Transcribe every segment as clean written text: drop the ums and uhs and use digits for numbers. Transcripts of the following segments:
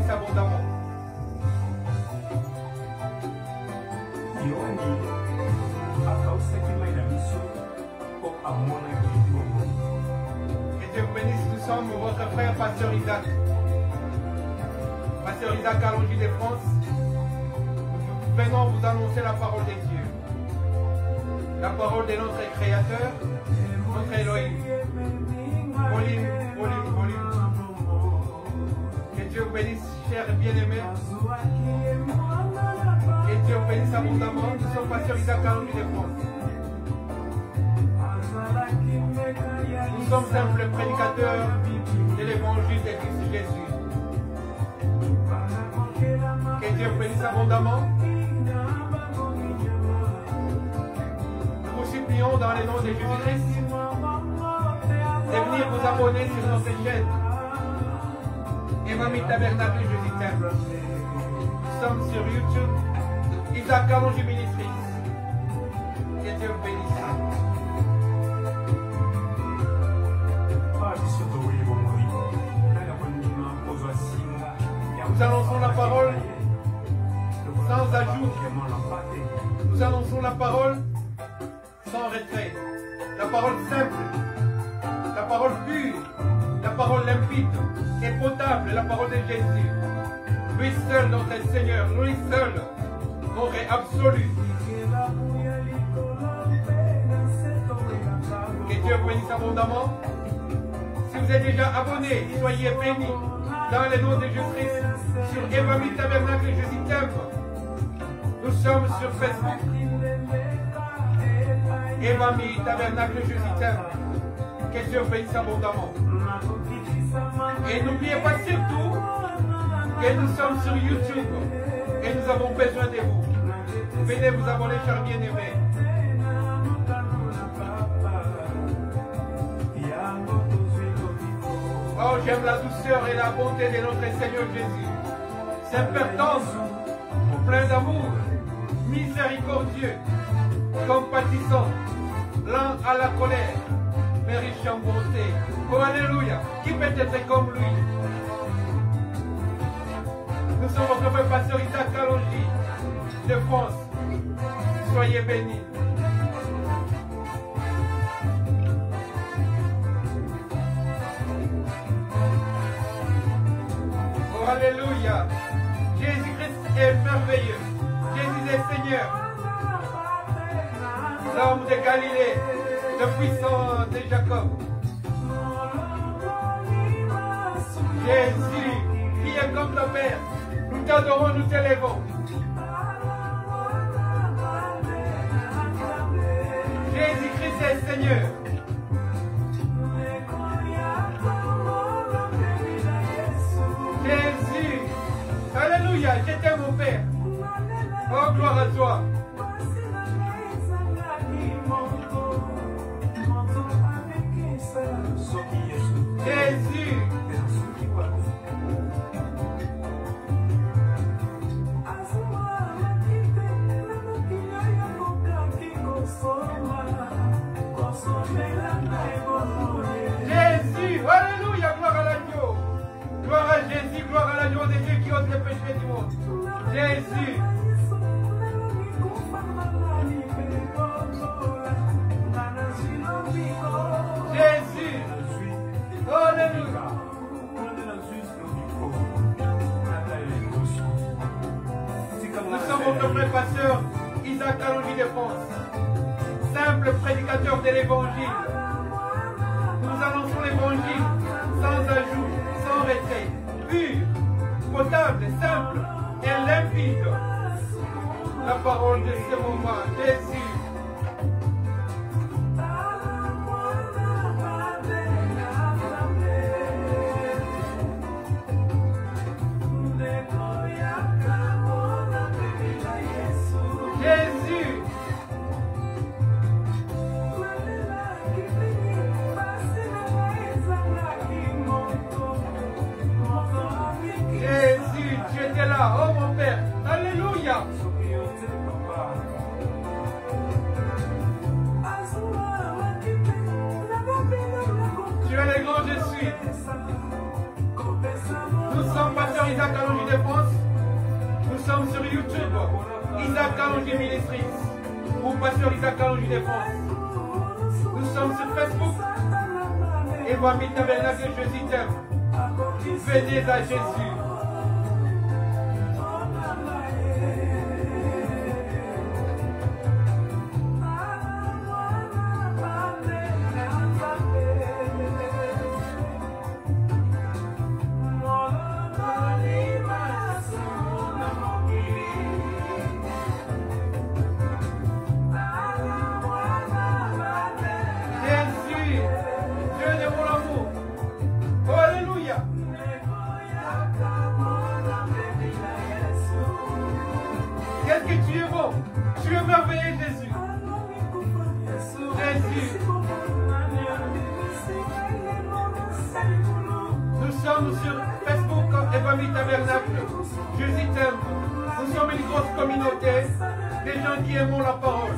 bénisse abondamment. Que Dieu vous bénisse, nous sommes votre frère Pasteur Isaac. Pasteur Isaac Kalonji de France. Nous venons vous annoncer la parole de Dieu. La parole de notre Créateur, notre Elohim. Volume. Que Dieu vous bénisse, chers bien-aimés. Que Dieu vous bénisse abondamment. Nous sommes Pasteur Isaac Kalonji de France. Nous sommes simples prédicateurs de l'évangile de Christ Jésus. Que Dieu vous bénisse abondamment. Nous vous supplions dans le nom de Jésus-Christ de venir vous abonner sur notre chaîne. Evami Tabernacle Jésus Temple. Nous sommes sur YouTube. Isaac Kalonji Ministries. Que Dieu vous bénisse. Nous annonçons la parole sans ajout. Nous annonçons la parole sans retrait. La parole simple. La parole pure. La parole limpide et potable. La parole de Jésus. Lui seul notre Seigneur. Lui seul notre absolu. Que Dieu vous bénisse abondamment. Si vous êtes déjà abonné, soyez bénis dans le nom de Jésus-Christ sur Evami Tabernacle Jésus Temple. Nous sommes sur Facebook. Evami Tabernacle Jésus Temple. Que Dieu vous bénisse abondamment. Et n'oubliez pas surtout que nous sommes sur YouTube et nous avons besoin de vous. Venez vous abonner, chers bien-aimés. Oh, j'aime la douceur et la bonté de notre Seigneur Jésus. C'est tendre, plein d'amour, miséricordieux, compatissant, lent à la colère, mais riche en bonté. Oh, alléluia. Qui peut être comme lui? Nous sommes votre frère Pasteur Isaac Kalonji de France. Soyez bénis. Alléluia. Jésus-Christ est merveilleux. Jésus est Seigneur. L'homme de Galilée, le puissant de Jacob. Jésus, qui est comme ton Père. Nous t'adorons, nous t'élèvons. Jésus-Christ est Seigneur. Jésus, alléluia, je t'aime mon Père. Oh, gloire à toi. Jésus. Jésus, alléluia, gloire à l'agneau. Gloire à Jésus, gloire à l'agneau de Dieu qui ôte les péchés du monde. Jésus. Jésus. Alléluia. Nous sommes votre frère pasteur Isaac Kalonji de France, simple prédicateur de l'évangile. Nous annonçons l'évangile sans ajout, sans retrait, pur, potable, simple et limpide. La parole de ce moment, Jésus. Jésus. Jésus, tu étais là, oh mon Père, alléluia. Tu es le grand je suis. Nous sommes Pasteur Isaac Kalonji de France. Nous sommes sur YouTube, Isaac Kalonji Ministries, ou Pasteur Isaac Kalonji de France. Nous sommes sur Facebook, Évangile Tabernacle Jésus t'aime. Venez à Jésus. Jésus t'aime. Nous sommes une grosse communauté, des gens qui aiment la parole.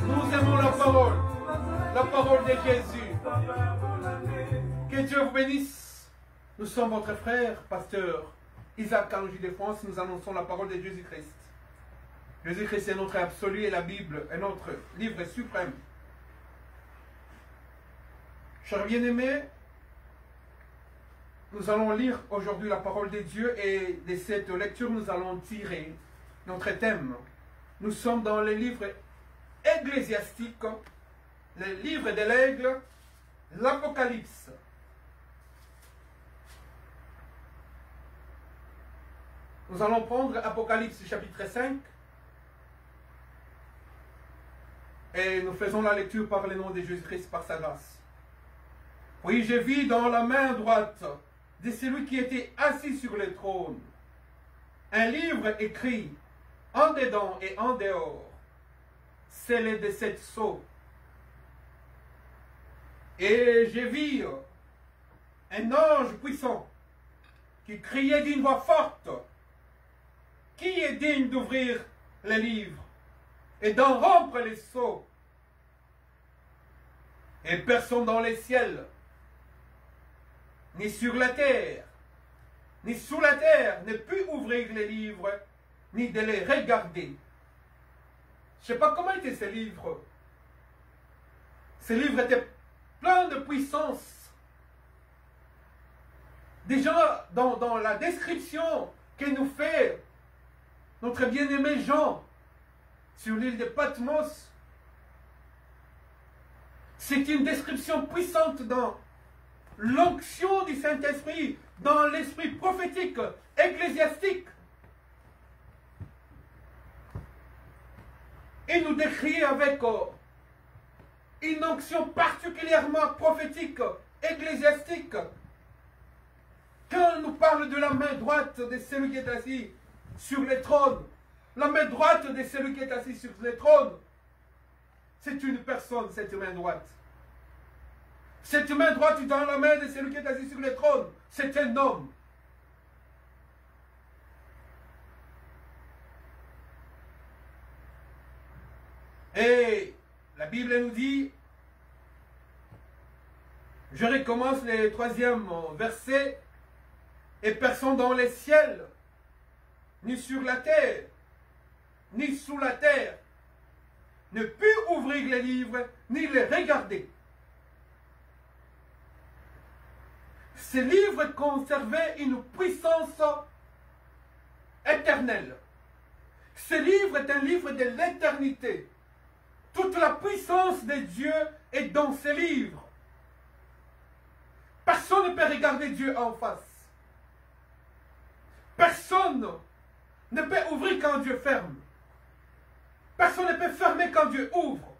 Nous aimons la parole de Jésus. Que Dieu vous bénisse. Nous sommes votre frère, pasteur Isaac Kalonji de France. Nous annonçons la parole de Jésus-Christ. Jésus-Christ est notre absolu et la Bible est notre livre suprême. Chers bien-aimés, nous allons lire aujourd'hui la parole de Dieu et de cette lecture, nous allons tirer notre thème. Nous sommes dans le livre ecclésiastique, le livre de l'aigle, l'Apocalypse. Nous allons prendre Apocalypse chapitre 5 et nous faisons la lecture par le nom de Jésus-Christ, par sa grâce. Oui, je vis dans la main droite de celui qui était assis sur le trône un livre écrit en dedans et en dehors, scellé de 7 sceaux. Et je vis un ange puissant qui criait d'une voix forte: qui est digne d'ouvrir le livre et d'en rompre les sceaux? Et personne dans les ciels, ni sur la terre, ni sous la terre, ne put ouvrir les livres, ni de les regarder. Je ne sais pas comment étaient ces livres. Ces livres étaient pleins de puissance. Déjà, dans la description que nous fait notre bien-aimé Jean sur l'île de Patmos, c'est une description puissante dans l'onction du Saint-Esprit, dans l'esprit prophétique, ecclésiastique. Et nous décrit avec une onction particulièrement prophétique, ecclésiastique. Quand on nous parle de la main droite de celui qui est assis sur le trône, la main droite de celui qui est assis sur le trône, c'est une personne, cette main droite. Cette main droite dans la main de celui qui est assis sur le trône, c'est un homme. Et la Bible nous dit, je recommence le 3e verset, et personne dans les ciels, ni sur la terre, ni sous la terre, ne put ouvrir les livres, ni les regarder. Ces livres conservaient une puissance éternelle. Ce livre est un livre de l'éternité. Toute la puissance de Dieu est dans ce livre. Personne ne peut regarder Dieu en face. Personne ne peut ouvrir quand Dieu ferme. Personne ne peut fermer quand Dieu ouvre.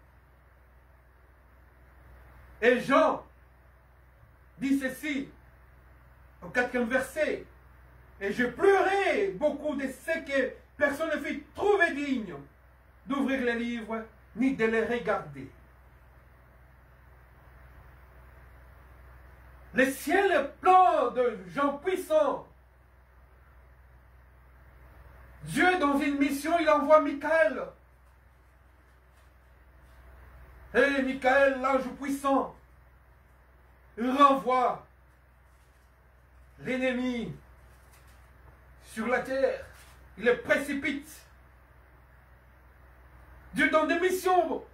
Et Jean dit ceci au 4e verset. Et je pleurais beaucoup de ce que personne ne fut trouvé digne d'ouvrir les livres ni de les regarder. Le ciel est plein de gens puissants. Dieu, dans une mission, il envoie Michael. Et Michael, l'ange puissant, il renvoie l'ennemi sur la terre. Il les précipite. Dieu donne des missions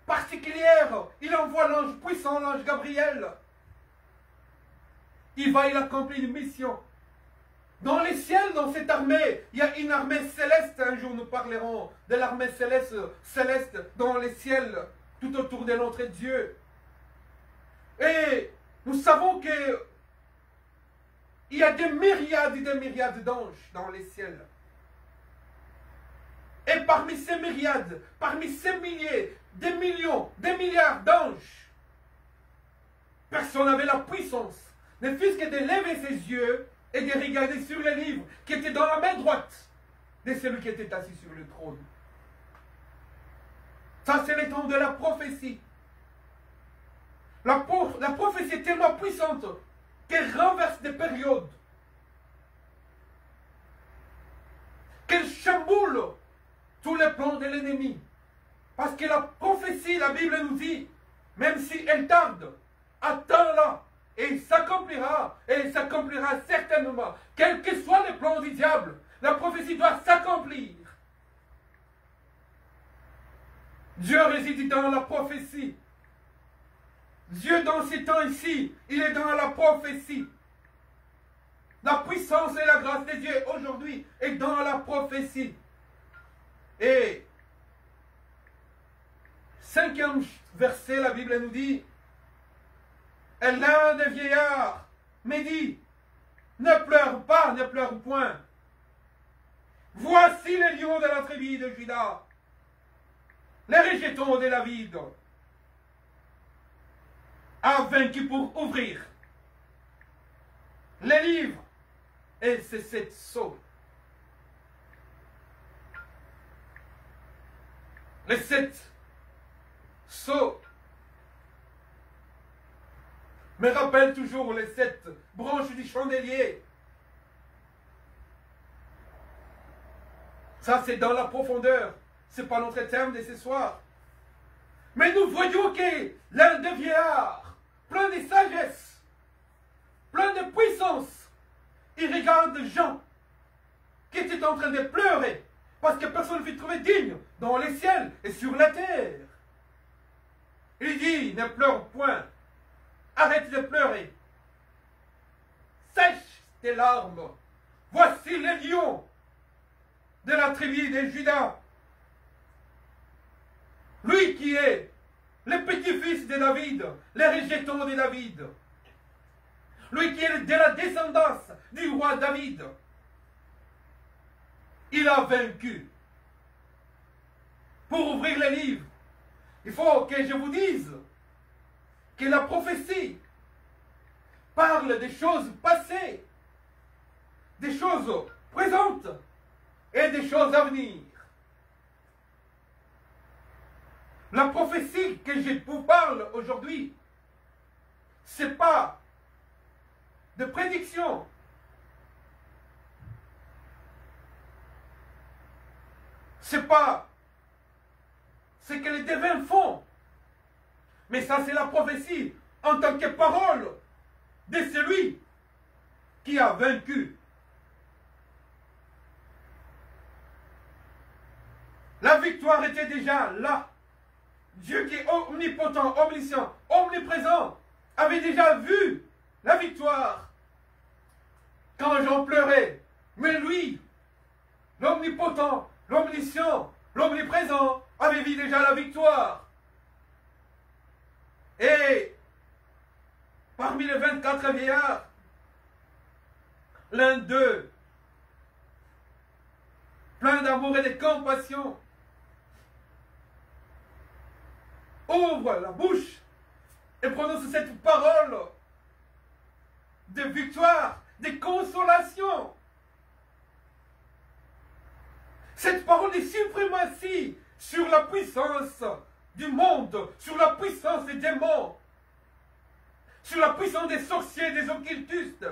particulières. Il envoie l'ange puissant, l'ange Gabriel. Il accomplit une mission. Dans les ciels, dans cette armée, il y a une armée céleste. Un jour, nous parlerons de l'armée céleste dans les ciels, tout autour de notre Dieu. Et nous savons qu'il y a des myriades et des myriades d'anges dans les ciels. Et parmi ces myriades, parmi ces milliers, des millions, des milliards d'anges, personne n'avait la puissance, ne fût-ce que de lever ses yeux et de regarder sur les livres qui étaient dans la main droite de celui qui était assis sur le trône. Ça, c'est le temps de la prophétie. La prophétie est tellement puissante qu'elle renverse des périodes, qu'elle chamboule tous les plans de l'ennemi. Parce que la prophétie, la Bible nous dit, même si elle tarde, attends-la, et il s'accomplira certainement. Quel que soit le plan du diable, la prophétie doit s'accomplir. Dieu réside dans la prophétie. Dieu dans ces temps ici, il est dans la prophétie. La puissance et la grâce de Dieu aujourd'hui est dans la prophétie. Et 5e verset, la Bible nous dit, et l'un des vieillards me dit, ne pleure pas, ne pleure point. Voici les lions de la tribu de Juda, les rejetons de David, a vaincu pour ouvrir les livres et c'est 7 sceaux. Les 7 sceaux me rappellent toujours les 7 branches du chandelier. Ça, c'est dans la profondeur. Ce n'est pas notre thème de ce soir. Mais nous voyons que l'un des vieillards, plein de sagesse, plein de puissance, il regarde Jean, qui était en train de pleurer, parce que personne ne fut trouvé digne dans les ciels et sur la terre. Il dit, ne pleure point, arrête de pleurer, sèche tes larmes, voici les lions de la tribu de Juda. Lui qui est le petit-fils de David, le rejeton de David. Lui qui est de la descendance du roi David. Il a vaincu. Pour ouvrir les livres, il faut que je vous dise que la prophétie parle des choses passées, des choses présentes et des choses à venir. La prophétie que je vous parle aujourd'hui, ce n'est pas de prédiction. Ce n'est pas ce que les devins font. Mais ça, c'est la prophétie en tant que parole de celui qui a vaincu. La victoire était déjà là. Dieu qui est omnipotent, omniscient, omniprésent, avait déjà vu la victoire quand j'en pleurais. Mais lui, l'omnipotent, l'omniscient, l'omniprésent, avait vu déjà la victoire. Et parmi les 24 vieillards, l'un d'eux, plein d'amour et de compassion, ouvre la bouche et prononce cette parole de victoire, de consolation. Cette parole de suprématie sur la puissance du monde, sur la puissance des démons, sur la puissance des sorciers, des occultistes,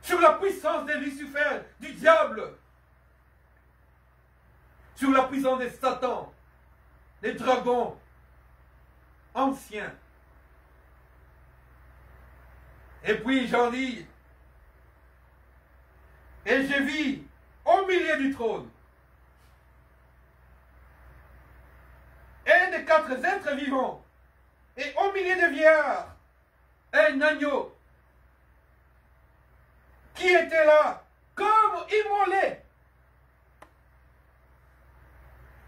sur la puissance de Lucifer, du diable, sur la puissance de Satan, des dragons anciens. Et puis j'en dis, Et je vis au milieu du trône un des 4 êtres vivants, et au milieu des vieillards, un agneau qui était là comme immolé.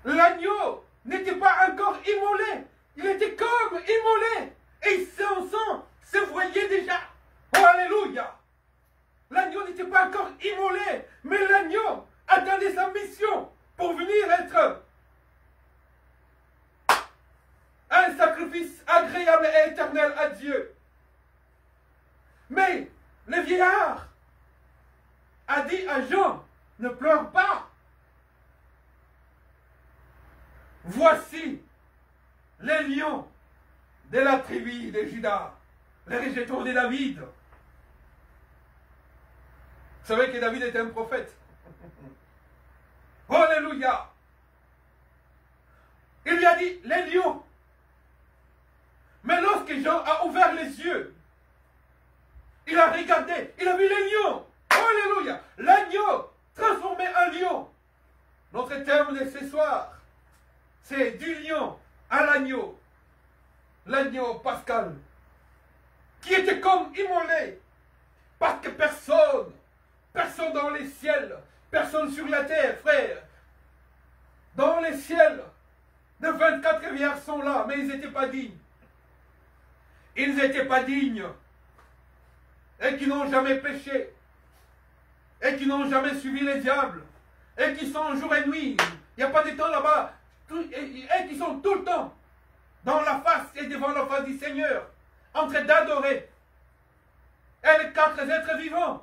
L'agneau n'était pas encore immolé, il était comme immolé, et son sang se voyait déjà. Oh, alléluia! L'agneau n'était pas encore immolé, mais l'agneau attendait sa mission pour venir être un sacrifice agréable et éternel à Dieu. Mais le vieillard a dit à Jean, ne pleure pas. Voici les lions de la tribu de Juda, les rejetons de David. Vous savez que David était un prophète. Alléluia. Il lui a dit, les lions. Mais lorsque Jean a ouvert les yeux, il a regardé, il a vu les lions. Alléluia. L'agneau transformé en lion. Notre terme de ce soir, c'est du lion à l'agneau. L'agneau pascal, qui était comme immolé. Parce que personne dans les ciels, personne sur la terre, frère. Dans les ciels, de 24 vieillards sont là, mais ils n'étaient pas dignes. Ils n'étaient pas dignes. Et qui n'ont jamais péché. Et qui n'ont jamais suivi les diables. Et qui sont jour et nuit. Il n'y a pas de temps là-bas. Et qui sont tout le temps dans la face et devant la face du Seigneur, en train d'adorer. Et les 4 êtres vivants.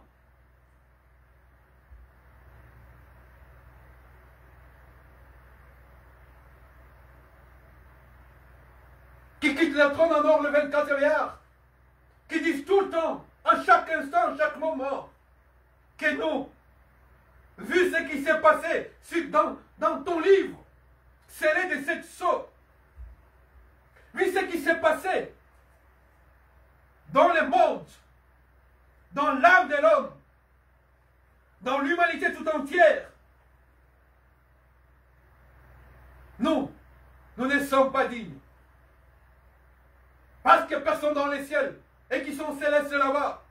Qui quittent le trône en or le 24 vieillards, qui disent tout le temps, à chaque instant, à chaque moment, que nous, vu ce qui s'est passé dans ton livre, scellé de 7 sceaux, vu ce qui s'est passé dans le monde, dans l'âme de l'homme, dans l'humanité tout entière, nous ne sommes pas dignes. Parce que personne dans les ciels, et qui sont célestes là-bas,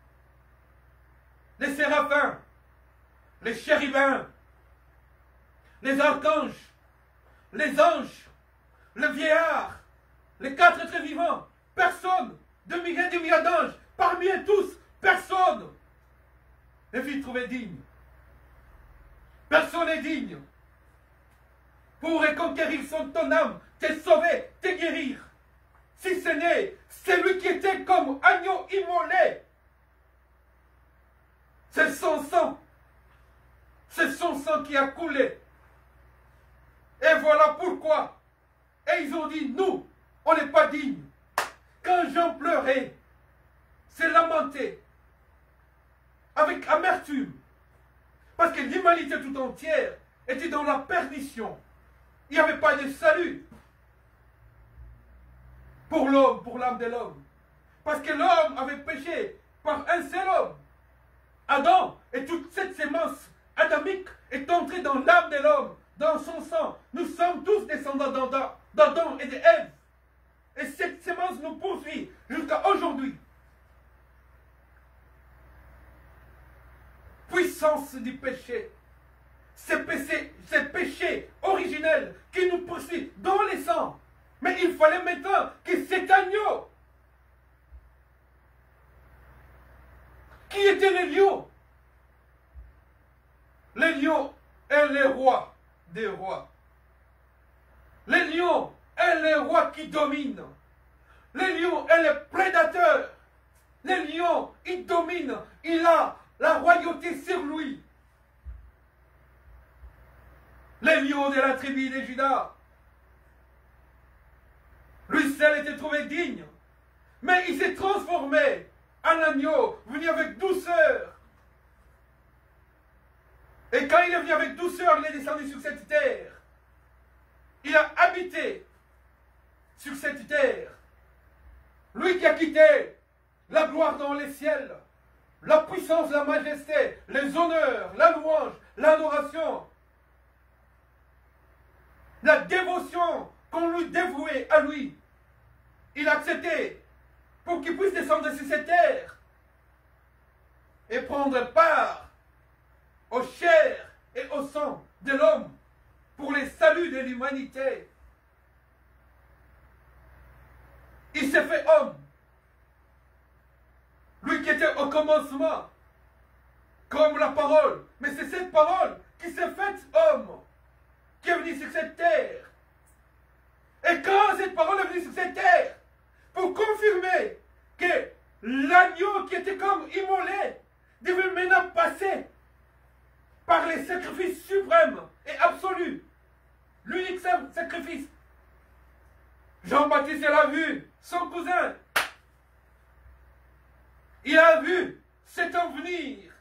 les séraphins, les chérubins, les archanges, les anges, le vieillard, les 4 êtres vivants, personne, de milliers d'anges, parmi eux tous, personne ne fut trouvé digne. Personne n'est digne pour reconquérir ton âme, te sauver, te guérir. Si ce n'est celui qui était comme agneau immolé. C'est son sang. C'est son sang qui a coulé. Et voilà pourquoi. Et ils ont dit, nous, on n'est pas dignes. Quand Jean pleurait, s'est lamenté, avec amertume, parce que l'humanité tout entière était dans la perdition. Il n'y avait pas de salut pour l'homme, pour l'âme de l'homme. Parce que l'homme avait péché par un seul homme. Adam, et toute cette sémence adamique est entrée dans l'âme de l'homme, dans son sang. Nous sommes tous descendants d'Adam et d'Ève. Et cette sémence nous poursuit jusqu'à aujourd'hui. Puissance du péché. Ce péché originel qui nous poursuit dans les sangs. Mais il fallait maintenant que cet agneau, qui était le lion est le roi des rois. Le lion est le roi qui domine. Le lion est le prédateur. Le lion, il domine. Il a la royauté sur lui. Le lion de la tribu de Juda. Lui seul était trouvé digne. Mais il s'est transformé en agneau, venu avec douceur. Et quand il est venu avec douceur, il est descendu sur cette terre. Il a habité sur cette terre. Lui qui a quitté la gloire dans les ciels la puissance, la majesté, les honneurs, la louange, l'adoration, la dévotion qu'on lui dévouait à lui. Il a accepté pour qu'il puisse descendre sur cette terre et prendre part aux chairs et au sang de l'homme pour les saluts de l'humanité. Il s'est fait homme. Lui qui était au commencement, comme la parole. Mais c'est cette parole qui s'est faite homme, qui est venue sur cette terre. Et quand cette parole est venue sur cette terre, pour confirmer que l'agneau qui était comme immolé devait maintenant passer par les sacrifices suprêmes et absolus. L'unique sacrifice. Jean-Baptiste l'a vu, son cousin. Il a vu cet homme venir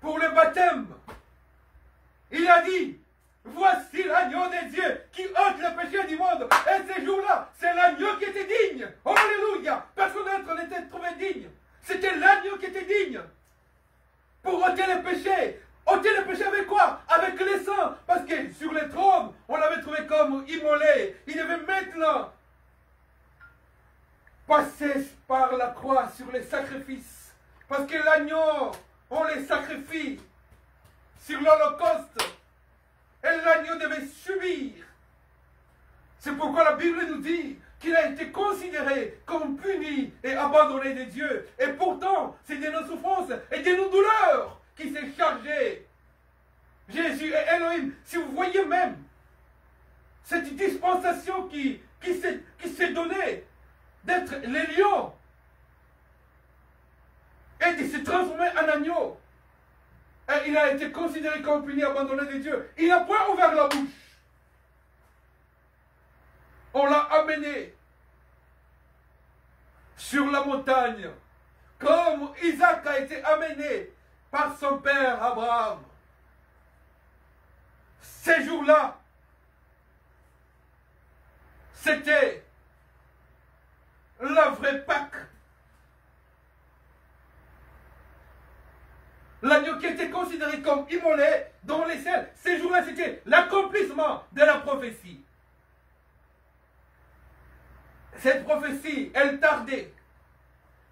pour le baptême. Il a dit, voici l'agneau des dieux qui ôte le péché du monde. Et ces jours-là, c'est l'agneau qui était digne. Oh, alléluia. Personne d'autre n'était trouvé digne. C'était l'agneau qui était digne. Pour ôter le péché. Ôter le péché avec quoi? Avec le sang. Parce que sur le trône, on l'avait trouvé comme immolé. Il devait maintenant passer par la croix sur les sacrifices. Parce que l'agneau, on les sacrifie sur l'Holocauste. Et l'agneau devait subir. C'est pourquoi la Bible nous dit qu'il a été considéré comme puni et abandonné de Dieu. Et pourtant, c'est de nos souffrances et de nos douleurs qui s'est chargé. Jésus et Elohim, si vous voyez même cette dispensation qui s'est donnée d'être les lions et de se transformer en agneau. Et il a été considéré comme puni, abandonné de Dieu. Il n'a point ouvert la bouche. On l'a amené sur la montagne, comme Isaac a été amené par son père Abraham. Ces jours-là, c'était la vraie Pâque. L'agneau qui était considéré comme immolé dans les ciels. Ces jours-là, c'était l'accomplissement de la prophétie. Cette prophétie, elle tardait.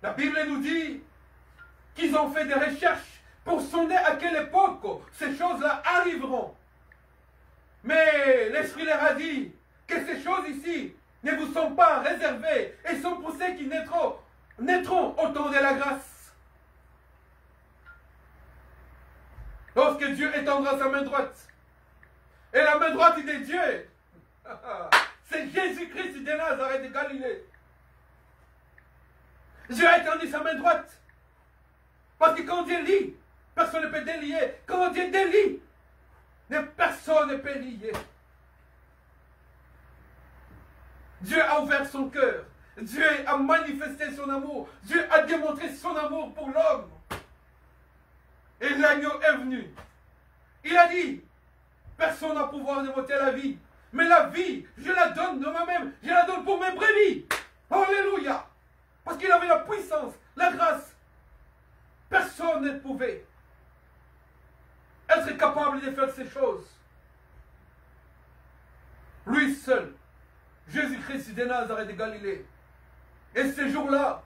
La Bible nous dit qu'ils ont fait des recherches pour sonder à quelle époque ces choses-là arriveront. Mais l'Esprit leur a dit que ces choses ici ne vous sont pas réservées et sont pour ceux qui naîtront au temps de la grâce. Lorsque Dieu étendra sa main droite, et la main droite de Dieu, c'est Jésus-Christ de Nazareth de Galilée. Dieu a étendu sa main droite. Parce que quand Dieu lit, personne ne peut délier. Quand Dieu délie, personne ne peut lier. Dieu a ouvert son cœur. Dieu a manifesté son amour. Dieu a démontré son amour pour l'homme. Et l'agneau est venu. Il a dit, personne n'a pouvoir de m'ôter la vie. Mais la vie, je la donne de moi-même. Je la donne pour mes brebis. Alléluia. Parce qu'il avait la puissance, la grâce. Personne ne pouvait être capable de faire ces choses. Lui seul, Jésus-Christ de Nazareth de Galilée. Et ce jour-là,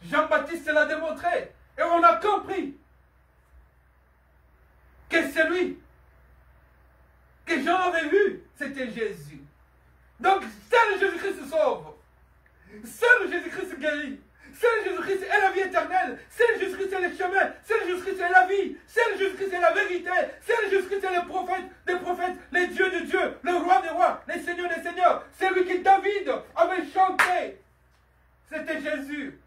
Jean-Baptiste l'a démontré. Et on a compris que celui que Jean avait vu, c'était Jésus. Donc, seul Jésus-Christ sauve. Seul Jésus-Christ guérit. Seul Jésus-Christ est la vie éternelle. Seul Jésus-Christ est le chemin. Seul Jésus-Christ est la vie. Seul Jésus-Christ est la vérité. Seul Jésus-Christ est le prophète des prophètes, les dieux de Dieu, le roi des rois, les seigneurs des seigneurs. C'est lui que David avait chanté. C'était Jésus.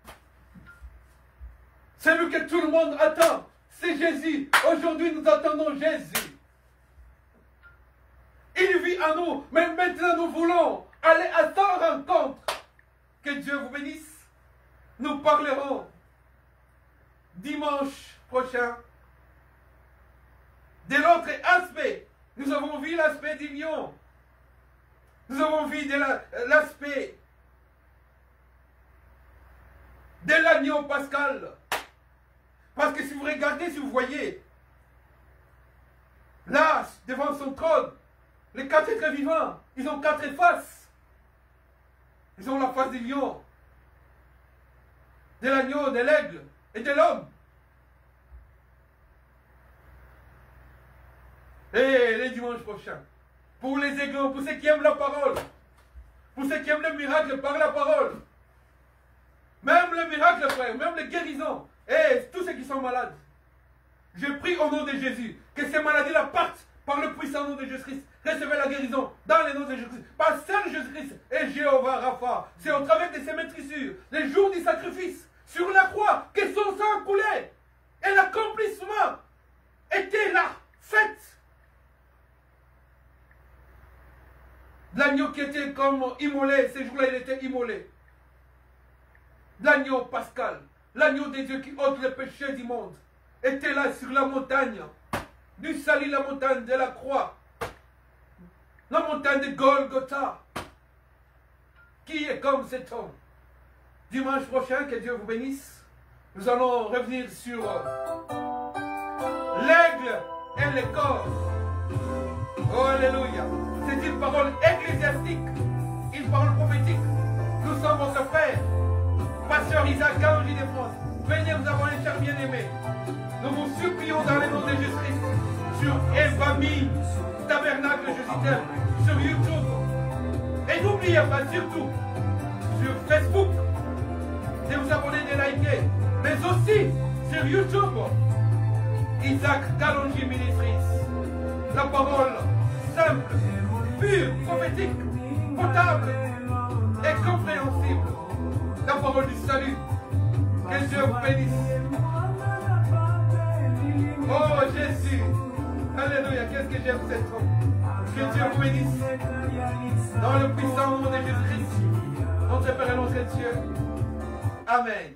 C'est lui que tout le monde attend. C'est Jésus. Aujourd'hui, nous attendons Jésus. Il vit en nous, mais maintenant nous voulons aller à sa rencontre. Que Dieu vous bénisse. Nous parlerons dimanche prochain de l'autre aspect. Nous avons vu l'aspect du lion. Nous avons vu l'aspect de l'agneau pascal. Parce que si vous regardez, si vous voyez, là, devant son trône, les 4 êtres vivants, ils ont 4 faces. Ils ont la face du lion, de l'agneau, de l'aigle et de l'homme. Et les dimanches prochains, pour les aigles, pour ceux qui aiment la parole, pour ceux qui aiment le miracle par la parole, même le miracle, frère, même les guérisons, et tous ceux qui sont malades, je prie au nom de Jésus que ces maladies-là partent par le puissant nom de Jésus-Christ. Recevez la guérison dans le nom de Jésus-Christ. Par seul Jésus-Christ et Jéhovah Rapha. C'est au travers de ces maîtrissures, les jours du sacrifice, sur la croix, que son sang coulait. Et l'accomplissement était là, fait. L'agneau qui était comme immolé, ces jours-là, il était immolé. L'agneau pascal, l'agneau de Dieu qui ôte le péché du monde, était là sur la montagne, du salut, la montagne de la croix, la montagne de Golgotha. Qui est comme cet homme? Dimanche prochain, que Dieu vous bénisse, nous allons revenir sur l'aigle et le corps. Oh, alléluia. C'est une parole ecclésiastique, une parole prophétique. Nous sommes votre Père, Pasteur Isaac Kalonji de France. Venez nous abonner, chers bien-aimés. Nous vous supplions dans le nom de Jésus-Christ sur Evami, Tabernacle Jésus t'aime, sur YouTube. Et n'oubliez pas surtout sur Facebook de vous abonner, de liker, mais aussi sur YouTube, Isaac Kalonji Ministries. La parole simple, pure, prophétique, potable et compréhensible. La parole du salut. Que Dieu vous bénisse. Oh Jésus. Alléluia. Qu'est-ce que j'aime cet homme. Que Dieu vous bénisse. Dans le puissant nom de Jésus-Christ. Notre Père et notre Dieu. Amen.